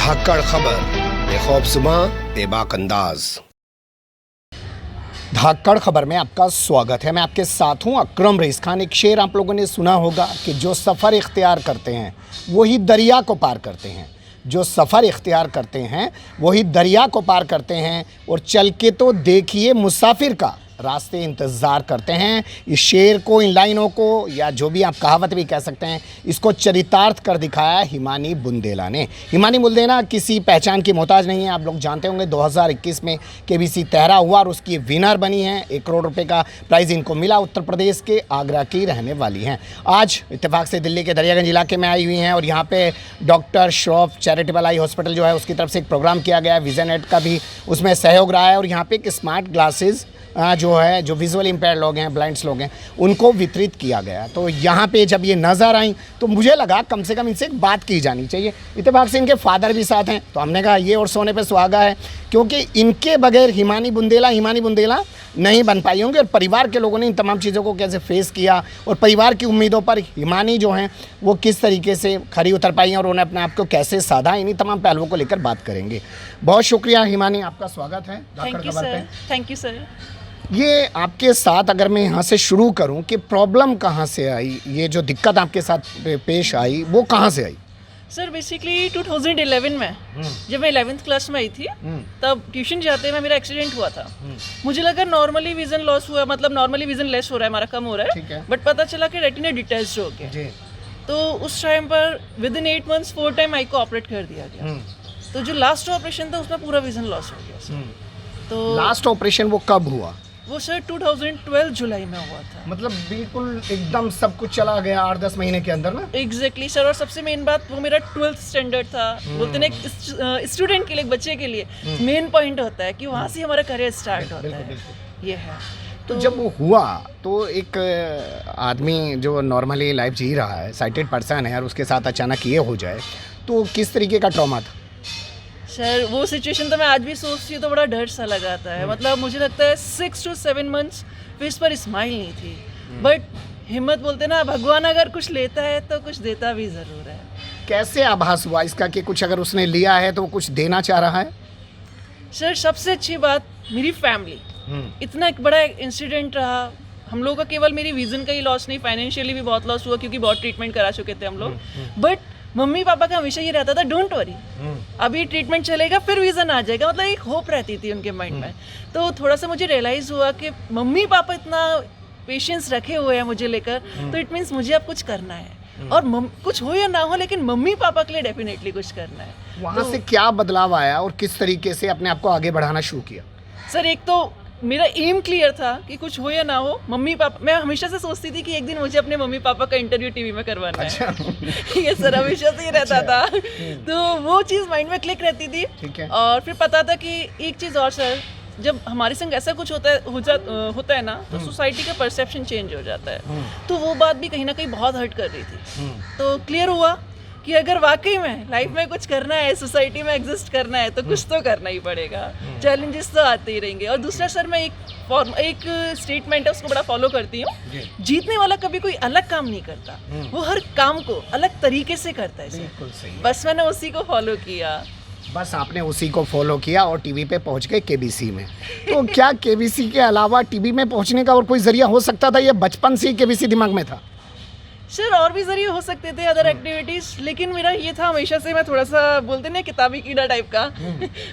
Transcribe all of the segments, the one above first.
धाकड़ खबर, बेखौफजुमा बेबाक अंदाज। धाकड़ खबर में आपका स्वागत है। मैं आपके साथ हूं अकरम रईस खान। एक शेर आप लोगों ने सुना होगा कि जो सफ़र इख्तियार करते हैं वही दरिया को पार करते हैं। जो सफ़र इख्तियार करते हैं वही दरिया को पार करते हैं। और चल के तो देखिए मुसाफिर का रास्ते इंतज़ार करते हैं। इस शेर को, इन लाइनों को, या जो भी आप कहावत भी कह सकते हैं, इसको चरितार्थ कर दिखाया हिमानी बुंदेला ने। हिमानी बुंदेला किसी पहचान की मोहताज नहीं है। आप लोग जानते होंगे 2021 में केबीसी तहरा हुआ और उसकी विनर बनी हैं। 1 करोड़ रुपए का प्राइज़ इनको मिला। उत्तर प्रदेश के आगरा की रहने वाली हैं। आज इत्तेफाक से दिल्ली के दरियागंज इलाके में आई हुई हैं और यहाँ पे doctor Shroff charitable eye hospital जो है उसकी तरफ से एक प्रोग्राम किया गया है। विजन एड का भी उसमें सहयोग रहा है और यहाँ पे एक स्मार्ट ग्लासेस जो है, जो विजुअल इम्पेयर्ड लोग हैं, ब्लाइंड्स लोग हैं, उनको वितरित किया गया। तो यहाँ पे जब ये नज़र आई तो मुझे लगा कम से कम इनसे एक बात की जानी चाहिए। इत्तेफाक से इनके फादर भी साथ हैं तो हमने कहा ये और सोने पे सुहागा है, क्योंकि इनके बगैर हिमानी बुंदेला नहीं बन पाई होंगी। और परिवार के लोगों ने इन तमाम चीज़ों को कैसे फेस किया और परिवार की उम्मीदों पर हिमानी जो हैं वो किस तरीके से खरी उतर पाई और उन्हें अपने आप को कैसे साधा, इन्हीं तमाम पहलुओं को लेकर बात करेंगे। बहुत शुक्रिया हिमानी, आपका स्वागत है धाकड़ खबर पे। Thank you sir. ये आपके साथ अगर मैं यहाँ से शुरू करूँ कि प्रॉब्लम कहाँ से आई, ये जो दिक्कत आपके साथ पेश आई वो कहाँ से आई? सर बेसिकली 2011 में जब मैं 11th क्लास में आई थी तब ट्यूशन जाते में मेरा एक्सीडेंट हुआ था। मुझे लगा नॉर्मली विजन लॉस हुआ, मतलब नॉर्मली विजन लेस हो रहा है, हमारा कम हो रहा है, बट पता चला कि रेटिना डिटैच्ड हो गया। तो उस टाइम पर with in 8 months 4 time I को ऑपरेट कर दिया गया। तो जो लास्ट ऑपरेशन था उसमें पूरा विजन लॉस हो गया। तो लास्ट ऑपरेशन वो कब हुआ? वो सर 2012 जुलाई में हुआ था। मतलब बिल्कुल एकदम सब कुछ चला गया 8-10 महीने के अंदर ना? Exactly sir. और सबसे मेन बात, वो मेरा 12th स्टैंडर्ड था। बोलते ना एक स्टूडेंट के लिए, एक बच्चे के लिए मेन पॉइंट होता है कि वहाँ से हमारा करियर स्टार्ट होता है। ये है। तो जब वो हुआ तो एक आदमी जो नॉर्मली लाइफ जी रहा है, साइटेड पर्सन है, और उसके साथ अचानक ये हो जाए तो किस तरीके का ट्रॉमा था? सर वो सिचुएशन तो मैं आज भी सोचती हूँ तो बड़ा डर सा लगाता है। मतलब मुझे लगता है 6 to 7 months फेस पर स्माइल नहीं थी। बट हिम्मत, बोलते ना, भगवान अगर कुछ लेता है तो कुछ देता भी ज़रूर है। कैसे आभास हुआ इसका कि कुछ अगर उसने लिया है तो वो कुछ देना चाह रहा है? सर सबसे अच्छी बात, मेरी फैमिली। इतना एक बड़ा इंसिडेंट रहा हम लोगों का, केवल मेरी विजन का ही लॉस नहीं, फाइनेंशियली भी बहुत लॉस हुआ क्योंकि बहुत ट्रीटमेंट करा चुके थे हम लोग। बट मम्मी पापा का हमेशा ये रहता था, डोंट वरी, अभी ट्रीटमेंट चलेगा फिर विजन आ जाएगा। मतलब एक होप रहती थी उनके माइंड में। तो थोड़ा सा मुझे रियलाइज हुआ कि मम्मी पापा इतना पेशेंस रखे हुए हैं मुझे लेकर, तो इट मीन्स मुझे अब कुछ करना है। और कुछ हो या ना हो, लेकिन मम्मी पापा के लिए डेफिनेटली कुछ करना है। वहाँ से क्या बदलाव आया और किस तरीके से अपने आप को आगे बढ़ाना शुरू किया? सर एक तो मेरा एम क्लियर था कि कुछ हो या ना हो, मम्मी पापा, मैं हमेशा से सोचती थी कि एक दिन मुझे अपने मम्मी पापा का इंटरव्यू टीवी में करवाना है। ये सर हमेशा से ही रहता था। तो वो चीज़ माइंड में क्लिक रहती थी। और फिर पता था कि एक चीज़ और सर, जब हमारे संग ऐसा कुछ होता है ना, तो सोसाइटी का परसेप्शन चेंज हो जाता है। तो वो बात भी कहीं ना कहीं बहुत हर्ट कर रही थी। तो क्लियर हुआ कि अगर वाकई में लाइफ में कुछ करना है, सोसाइटी में एग्जिस्ट करना है, तो कुछ तो करना ही पड़ेगा। चैलेंजेस तो आते ही रहेंगे। और दूसरा सर, मैं एक स्टेटमेंट है उसको बड़ा फॉलो करती हूँ, जीतने वाला कभी कोई अलग काम नहीं करता, वो हर काम को अलग तरीके से करता है। बिल्कुल सही। बस मैंने उसी को फॉलो किया। बस आपने उसी को फॉलो किया और टीवी पे पहुंच गए केबीसी में। तो क्या केबीसी के अलावा टीवी में पहुंचने का और कोई जरिया हो सकता था? ये बचपन से ही केबीसी दिमाग में था? सर और भी जरिए हो सकते थे, अदर एक्टिविटीज, लेकिन मेरा ये था हमेशा से, मैं थोड़ा सा बोलते ना किताबी कीड़ा टाइप का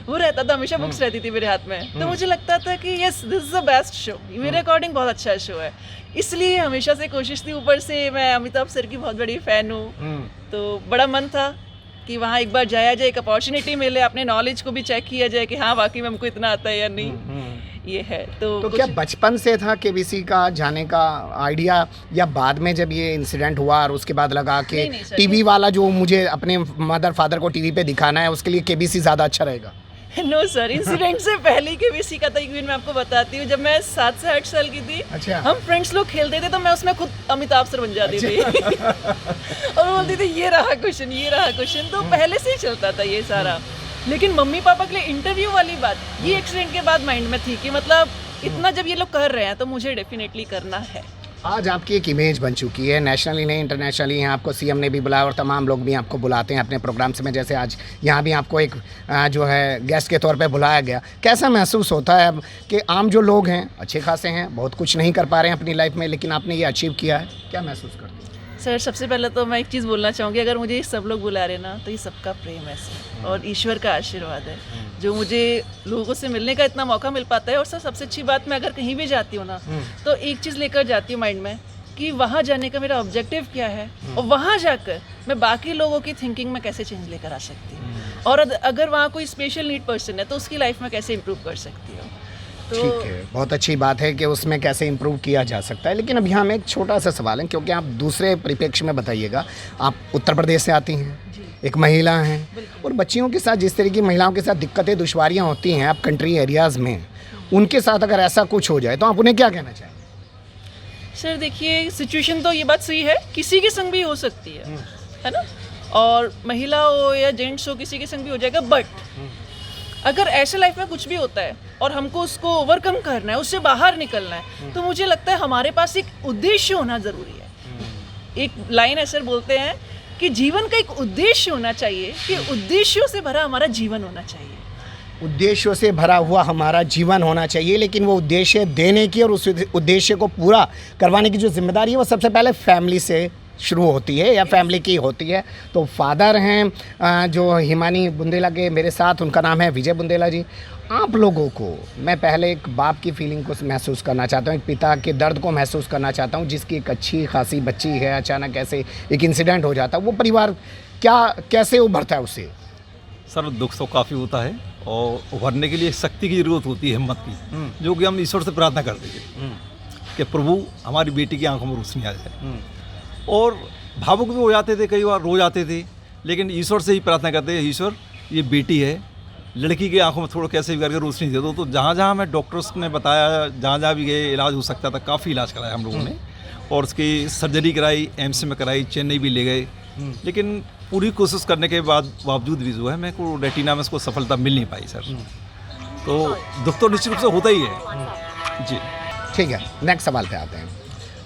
वो रहता था, हमेशा बुक्स रहती थी मेरे हाथ में। तो मुझे लगता था कि yes this is the best show, मेरे अकॉर्डिंग बहुत अच्छा शो है। इसलिए हमेशा से कोशिश थी। ऊपर से मैं अमिताभ सर की बहुत बड़ी फ़ैन हूँ, तो बड़ा मन था कि वहाँ एक बार जाया जाए, एक अपॉर्चुनिटी मिले, अपने नॉलेज को भी चेक किया जाए कि हाँ वाकई में हमको इतना आता है या नहीं। ये है। तो क्या बचपन से था केबीसी का जाने का आइडिया, या बाद में जब ये इंसिडेंट हुआ और उसके बाद लगा कि टीवी वाला जो मुझे अपने मदर फादर को टीवी पे दिखाना है उसके लिए केबीसी ज़्यादा अच्छा रहेगा? नो सर, इंसिडेंट से पहले केबीसी का था। एक दिन मैं आपको बताती हूँ, जब मैं 7 से 8 साल की थी, हम फ्रेंड्स लोग खेलते थे तो मैं उसमें खुद अमिताभ सर बन जाती थी। और बोलती थी ये रहा क्वेश्चन, ये रहा क्वेश्चन। तो पहले से ही चलता था ये सारा। लेकिन मम्मी पापा के लिए इंटरव्यू वाली बात ये एक्सीडेंट के बाद माइंड में थी कि मतलब इतना जब ये लोग कर रहे हैं तो मुझे डेफिनेटली करना है। आज आपकी एक इमेज बन चुकी है, नेशनली नहीं इंटरनेशनली। यहाँ आपको सीएम ने भी बुलाया और तमाम लोग भी आपको बुलाते हैं अपने प्रोग्राम्स में, जैसे आज यहाँ भी आपको एक जो है गेस्ट के तौर पे बुलाया गया। कैसा महसूस होता है अब कि आम जो लोग हैं अच्छे खासे हैं, बहुत कुछ नहीं कर पा रहे हैं अपनी लाइफ में, लेकिन आपने ये अचीव किया है, क्या महसूस करते हैं? सर सबसे पहले तो मैं एक चीज़ बोलना चाहूँगी, अगर मुझे सब लोग बुला रहे ना तो ये सबका प्रेम है सर, और ईश्वर का आशीर्वाद है जो मुझे लोगों से मिलने का इतना मौका मिल पाता है। और सर सबसे अच्छी बात, मैं अगर कहीं भी जाती हूँ ना तो एक चीज़ लेकर जाती हूँ माइंड में कि वहाँ जाने का मेरा ऑब्जेक्टिव क्या है, और वहाँ जाकर मैं बाकी लोगों की थिंकिंग में कैसे चेंज लेकर आ सकती हूँ, और अगर वहाँ कोई स्पेशल नीड पर्सन है तो उसकी लाइफ में कैसे इम्प्रूव कर सकती हूँ। ठीक है, बहुत अच्छी बात है कि उसमें कैसे इम्प्रूव किया जा सकता है। लेकिन अभी हमें एक छोटा सा सवाल है, क्योंकि आप दूसरे परिप्रेक्ष्य में बताइएगा, आप उत्तर प्रदेश से आती हैं, एक महिला हैं, और बच्चियों के साथ जिस तरह की महिलाओं के साथ दिक्कतें दुश्वारियाँ होती हैं आप कंट्री एरियाज़ में, उनके साथ अगर ऐसा कुछ हो जाए तो आप उन्हें क्या कहना चाहेंगे? सर देखिए, सिचुएशन तो ये बात सही है, किसी के संग भी हो सकती है ना, और महिला हो या जेंट्स हो, किसी के संग भी हो जाएगा। बट अगर ऐसे लाइफ में कुछ भी होता है और हमको उसको ओवरकम करना है, उससे बाहर निकलना है, तो मुझे लगता है हमारे पास एक उद्देश्य होना ज़रूरी है। एक लाइन है सर, बोलते हैं कि जीवन का एक उद्देश्य होना चाहिए, कि उद्देश्यों से भरा हमारा जीवन होना चाहिए। उद्देश्यों से भरा हुआ हमारा जीवन होना चाहिए, लेकिन वो उद्देश्य देने की और उस उद्देश्य को पूरा करवाने की जो जिम्मेदारी है वो सबसे पहले फैमिली से शुरू होती है या फैमिली की होती है। तो फादर हैं जो हिमानी बुंदेला के मेरे साथ, उनका नाम है विजय बुंदेला जी। आप लोगों को मैं पहले एक बाप की फीलिंग को महसूस करना चाहता हूँ, एक पिता के दर्द को महसूस करना चाहता हूँ, जिसकी एक अच्छी खासी बच्ची है, अचानक ऐसे एक इंसिडेंट हो जाता है, वो परिवार क्या कैसे उभरता है उससे? सर दुख तो काफ़ी होता है, और उभरने के लिए शक्ति की ज़रूरत होती है, हिम्मत की, जो कि हम ईश्वर से प्रार्थना करते हैं कि प्रभु हमारी बेटी की आंखों में रोशनी आ जाए। और भावुक भी हो जाते थे, कई बार रो जाते थे, लेकिन ईश्वर से ही प्रार्थना करते हैं, ईश्वर ये बेटी है, लड़की की आंखों में थोड़ा कैसे भी करके रोशनी दे दो। तो जहाँ जहाँ हमें डॉक्टर्स ने बताया, जहाँ जहाँ भी गए, इलाज हो सकता था, काफ़ी इलाज कराया हम लोगों ने, और उसकी सर्जरी कराई, एम्स में कराई, चेन्नई भी ले गए, लेकिन पूरी कोशिश करने के बावजूद भी जो है मेरे को रेटिना में उसको सफलता मिल नहीं पाई सर। तो दुख तो निश्चित रूप से होता ही है जी। ठीक है, नेक्स्ट सवाल पे आते हैं।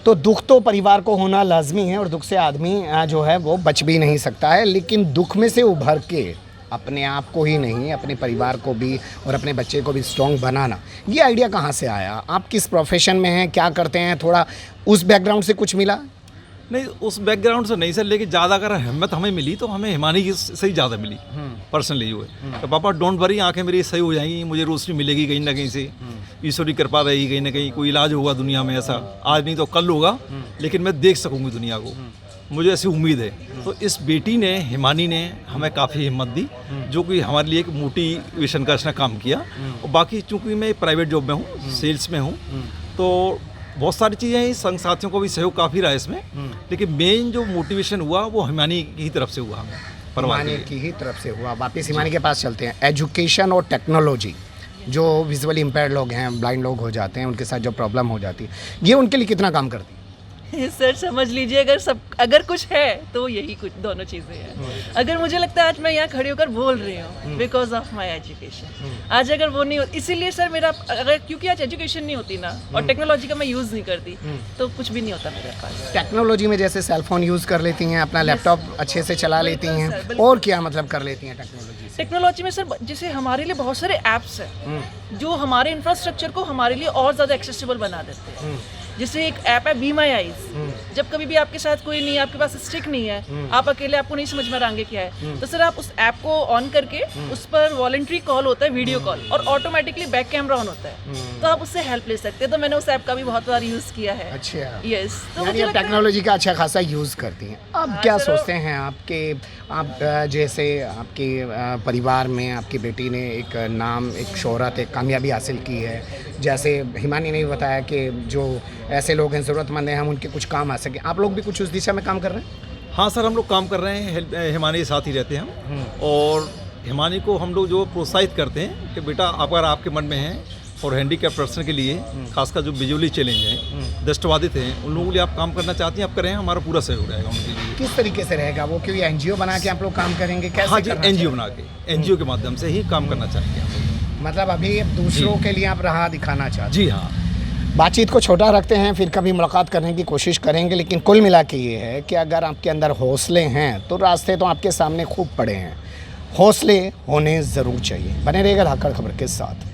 तो दुख तो परिवार को होना लाजमी है, और दुख से आदमी जो है वो बच भी नहीं सकता है, लेकिन दुख में से उभर के अपने आप को ही नहीं, अपने परिवार को भी और अपने बच्चे को भी स्ट्रॉन्ग बनाना, ये आइडिया कहाँ से आया? आप किस प्रोफेशन में हैं, क्या करते हैं, थोड़ा उस बैकग्राउंड से कुछ मिला? नहीं, उस बैकग्राउंड से नहीं सर, लेकिन ज़्यादा अगर हिम्मत हमें मिली तो हमें हिमानी की से ही ज़्यादा मिली पर्सनली जो है। तो पापा डोंट वरी, आंखें मेरी सही हो जाएंगी, मुझे रोशनी मिलेगी कहीं ना कहीं से, ईश्वर की कृपा रहेगी, कहीं ना कहीं कोई इलाज होगा दुनिया में, ऐसा आज नहीं तो कल होगा, लेकिन मैं देख सकूँगी दुनिया को, मुझे ऐसी उम्मीद है। तो इस बेटी ने, हिमानी ने हमें काफ़ी हिम्मत दी, जो कि हमारे लिए एक मोटिवेशन का इसने काम किया। और बाकी चूँकि मैं प्राइवेट जॉब में हूँ, सेल्स में हूँ, तो बहुत सारी चीज़ें हैं, संग साथियों को भी सहयोग काफ़ी रहा है इसमें, लेकिन मेन जो मोटिवेशन हुआ वो हिमानी की ही तरफ से हुआ, हमें हिमानी की ही तरफ से हुआ। वापस हिमानी के पास चलते हैं। एजुकेशन और टेक्नोलॉजी, जो विजुअली इम्पेयर्ड लोग हैं, ब्लाइंड लोग हो जाते हैं, उनके साथ जो प्रॉब्लम हो जाती है, ये उनके लिए कितना काम करती है? सर समझ लीजिए, अगर कुछ है तो यही कुछ दोनों चीज़ें हैं। अगर मुझे लगता है आज मैं यहाँ खड़ी होकर बोल रही हूँ बिकॉज ऑफ माई एजुकेशन, आज अगर वो नहीं होती, इसीलिए सर मेरा, अगर क्योंकि आज एजुकेशन नहीं होती ना और टेक्नोलॉजी का मैं यूज़ नहीं करती तो कुछ भी नहीं होता मेरे पास। टेक्नोलॉजी में जैसे सेलफोन यूज़ कर लेती हैं, अपना लैपटॉप अच्छे से चला लेती हैं, और क्या मतलब कर लेती हैं टेक्नोलॉजी में सर? जैसे हमारे लिए बहुत सारे ऐप्स हैं जो हमारे इंफ्रास्ट्रक्चर को हमारे लिए और ज़्यादा एक्सेसिबल बना देते हैं। जैसे एक ऐप है बी माई आईज, जब कभी भी आपके साथ कोई नहीं है, आपके पास स्टिक नहीं है, आप अकेले, आपको नहीं समझ में आएंगे क्या है, तो सर आप उस ऐप को ऑन करके उस पर वॉलंटरी कॉल होता है, वीडियो कॉल, और ऑटोमेटिकली बैक कैमरा ऑन होता है, तो आप उससे हेल्प ले सकते हैं। तो मैंने उस ऐप का भी बहुत बार यूज़ किया है। अच्छा, यस, तो मुझे टेक्नोलॉजी का अच्छा खासा यूज़ करती हैं। अब क्या सोचते हैं आप जैसे आपके परिवार में आपकी बेटी ने एक नाम, एक शोहरत, एक कामयाबी हासिल की है, जैसे हिमानी ने बताया कि जो ऐसे लोग हैं, ज़रूरतमंद हैं, हम उनके कुछ काम आ सके, आप लोग भी कुछ उस दिशा में काम कर रहे हैं? हाँ सर, हम लोग काम कर रहे हैं, हिमानी के साथ ही रहते हैं हम, और हिमानी को हम लोग जो प्रोत्साहित करते हैं कि बेटा अगर आपके मन में है, और हैंडीकैप पर्सन के लिए खासकर जो विजुअली चैलेंज हैं, दृष्टिबाधित हैं, उन लोगों के लिए आप काम करना चाहती हैं, आप करें, हमारा पूरा सहयोग रहेगा उनके लिए। किस तरीके से रहेगा वो? क्योंकि एनजीओ बना के आप लोग काम करेंगे? कैसे? हाँ जी, एनजीओ बना के, एनजीओ के माध्यम से ही काम करना चाहेंगे हम। मतलब अभी दूसरों के लिए आप राह दिखाना चाहते हैं? जी हाँ। बातचीत को छोटा रखते हैं, फिर कभी मुलाकात करने की कोशिश करेंगे, लेकिन कुल मिला के ये है कि अगर आपके अंदर हौसले हैं तो रास्ते तो आपके सामने खूब पड़े हैं। हौसले होने ज़रूर चाहिए। बने रहिएगा धाकड़ खबर के साथ।